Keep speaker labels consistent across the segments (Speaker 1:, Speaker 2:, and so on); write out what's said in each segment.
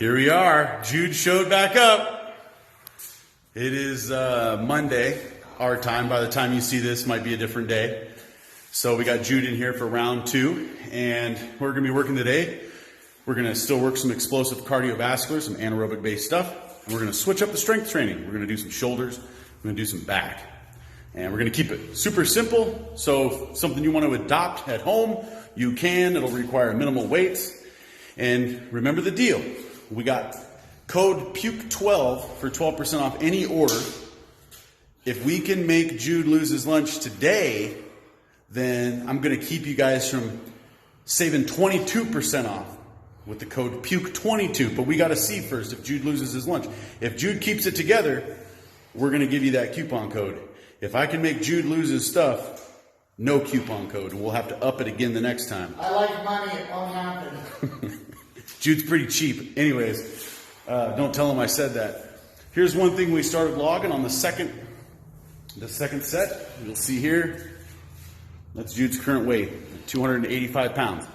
Speaker 1: Here we are. Jude showed back up. It is Monday, our time. By the time you see this, might be a different day. So we got Jude in here for round 2, and we're going to be working today. We're going to still work some explosive cardiovascular, some anaerobic-based stuff. And we're going to switch up the strength training. We're going to do some shoulders. We're going to do some back. And we're going to keep it super simple. So something you want to adopt at home, you can. It'll require minimal weights. And remember the deal. We got code PUKE12 for 12% off any order. If we can make Jude lose his lunch today, then I'm going to keep you guys from saving 22% off with the code PUKE22. But we got to see first if Jude loses his lunch. If Jude keeps it together, we're going to give you that coupon code. If I can make Jude lose his stuff, no coupon code. We'll have to up it again the next time.
Speaker 2: I like money, it won't happen.
Speaker 1: Jude's pretty cheap. Anyways, don't tell him I said that. Here's one thing we started logging on the second set. You'll see here, that's Jude's current weight, 285 pounds.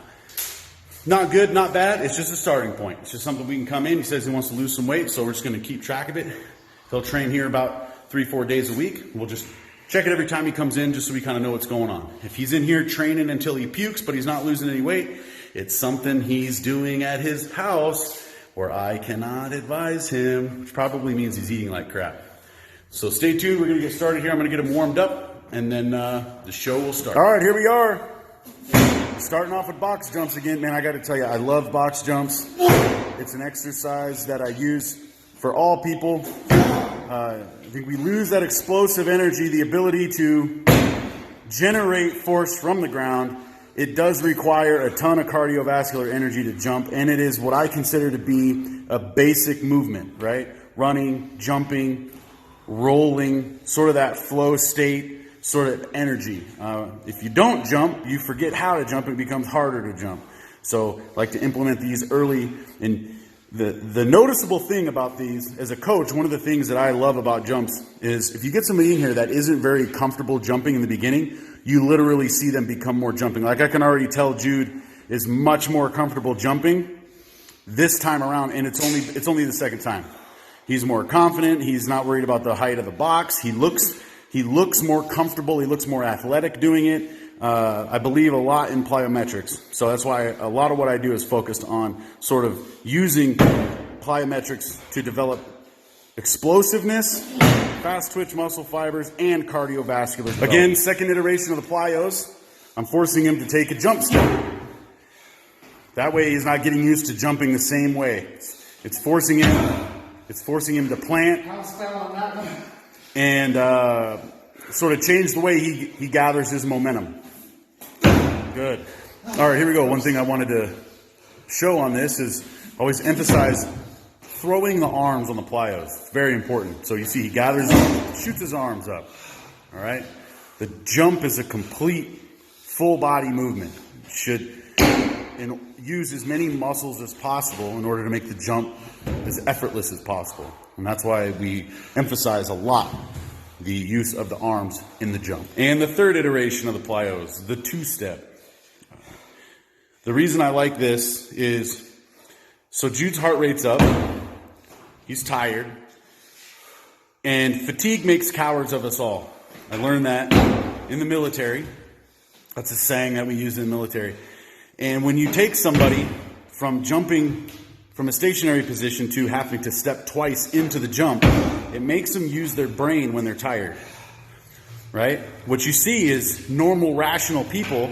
Speaker 1: Not good, not bad. It's just a starting point. It's just something we can come in. He says he wants to lose some weight, so we're just going to keep track of it. He'll train here about 3-4 days a week. We'll just check it every time he comes in just so we kind of know what's going on. If he's in here training until he pukes, but he's not losing any weight, it's something he's doing at his house where I cannot advise him, which probably means he's eating like crap. So stay tuned. We're going to get started here. I'm going to get him warmed up, and then the show will start. All right, here we are. Starting off with box jumps again. Man, I got to tell you, I love box jumps. It's an exercise that I use for all people. I think we lose that explosive energy, the ability to generate force from the ground. It does require a ton of cardiovascular energy to jump, and it is what I consider to be a basic movement, right? Running, jumping, rolling, sort of that flow state, sort of energy. If you don't jump, you forget how to jump, it becomes harder to jump. So I like to implement these early. And the noticeable thing about these, as a coach, one of the things that I love about jumps is if you get somebody in here that isn't very comfortable jumping in the beginning, you literally see them become more jumping. Like I can already tell Jude is much more comfortable jumping this time around, and it's only the second time. He's more confident. He's not worried about the height of the box. He looks more comfortable. He looks more athletic doing it. I believe a lot in plyometrics. So that's why a lot of what I do is focused on sort of using plyometrics to develop explosiveness, fast twitch muscle fibers, and cardiovascular development. Again, second iteration of the plyos. I'm forcing him to take a jump step. That way he's not getting used to jumping the same way. It's forcing him to plant and sort of change the way he gathers his momentum. Good. All right, here we go. One thing I wanted to show on this is always emphasize throwing the arms on the plyos. It's very important. So you see he gathers, shoots his arms up. All right? The jump is a complete full body movement. You should use as many muscles as possible in order to make the jump as effortless as possible. And that's why we emphasize a lot the use of the arms in the jump. And the third iteration of the plyos, the 2-step. The reason I like this is, so Jude's heart rate's up, he's tired, and fatigue makes cowards of us all. I learned that in the military. That's a saying that we use in the military. And when you take somebody from jumping from a stationary position to having to step twice into the jump, it makes them use their brain when they're tired, right? What you see is normal, rational people,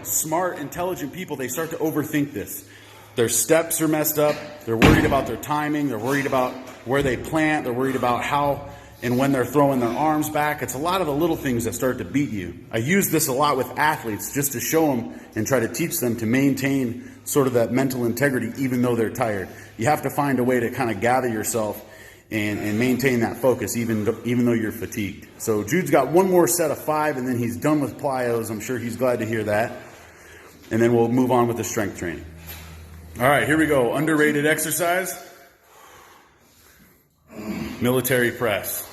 Speaker 1: smart, intelligent people, they start to overthink this. Their steps are messed up. They're worried about their timing. They're worried about where they plant. They're worried about how and when they're throwing their arms back. It's a lot of the little things that start to beat you. I use this a lot with athletes just to show them and try to teach them to maintain sort of that mental integrity even though they're tired. You have to find a way to kind of gather yourself and maintain that focus even though you're fatigued. So Jude's got one more set of 5 and then he's done with plyos. I'm sure he's glad to hear that. And then we'll move on with the strength training. All right, here we go. Underrated exercise. Military press.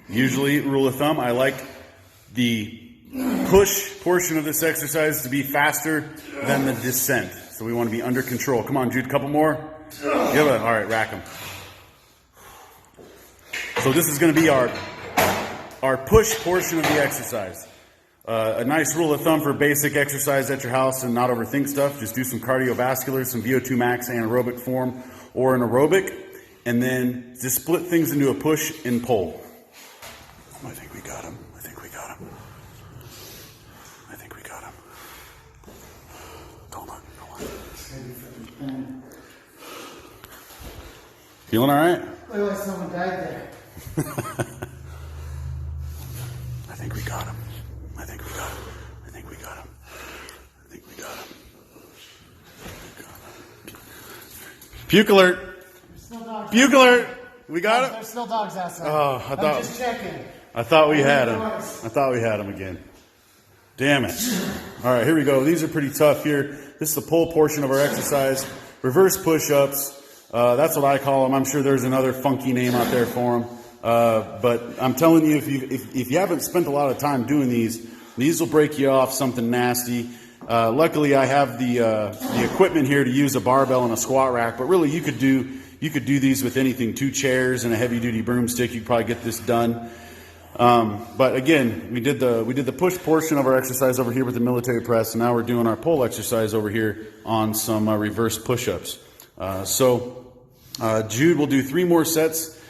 Speaker 1: Usually, rule of thumb, I like the push portion of this exercise to be faster than the descent. So we want to be under control. Come on, Jude, a couple more. Give it. All right, rack them. So this is going to be our push portion of the exercise. A nice rule of thumb for basic exercise at your house and not overthink stuff. Just do some cardiovascular, some VO2 max anaerobic form or an aerobic, and then just split things into a push and pull. I think we got him. I think we got him. I think we got him. Hold on. Feeling all right?
Speaker 2: Look like someone died there.
Speaker 1: I think we got him. I think we got him. I think we got him. I think we got him. Puke alert. Puke alert. We got it?
Speaker 2: There's still dogs outside.
Speaker 1: Oh,
Speaker 2: I'm just checking.
Speaker 1: I thought we had him. I thought we had him again. Damn it. All right, here we go. These are pretty tough here. This is the pull portion of our exercise. Reverse push-ups. That's what I call them. I'm sure there's another funky name out there for them. But I'm telling you, if you haven't spent a lot of time doing these will break you off something nasty. Luckily, I have the equipment here to use a barbell and a squat rack. But really, you could do these with anything. 2 chairs and a heavy-duty broomstick. You could probably get this done. But again, we did the push portion of our exercise over here with the military press, and now we're doing our pull exercise over here on some reverse push-ups. Jude will do 3 more sets,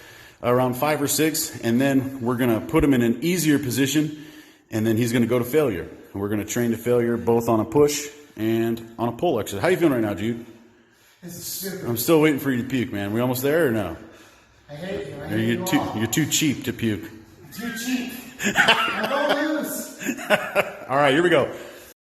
Speaker 1: around 5 or 6, and then we're going to put him in an easier position, and then he's going to go to failure. And we're going to train to failure both on a push and on a pull exercise. How you feeling right now, Jude?
Speaker 2: This is stupid.
Speaker 1: I'm still waiting for you to puke, man. We almost there or no?
Speaker 2: I hate you.
Speaker 1: You're too cheap to puke.
Speaker 2: Too cheap. I don't lose.
Speaker 1: All right, here we go.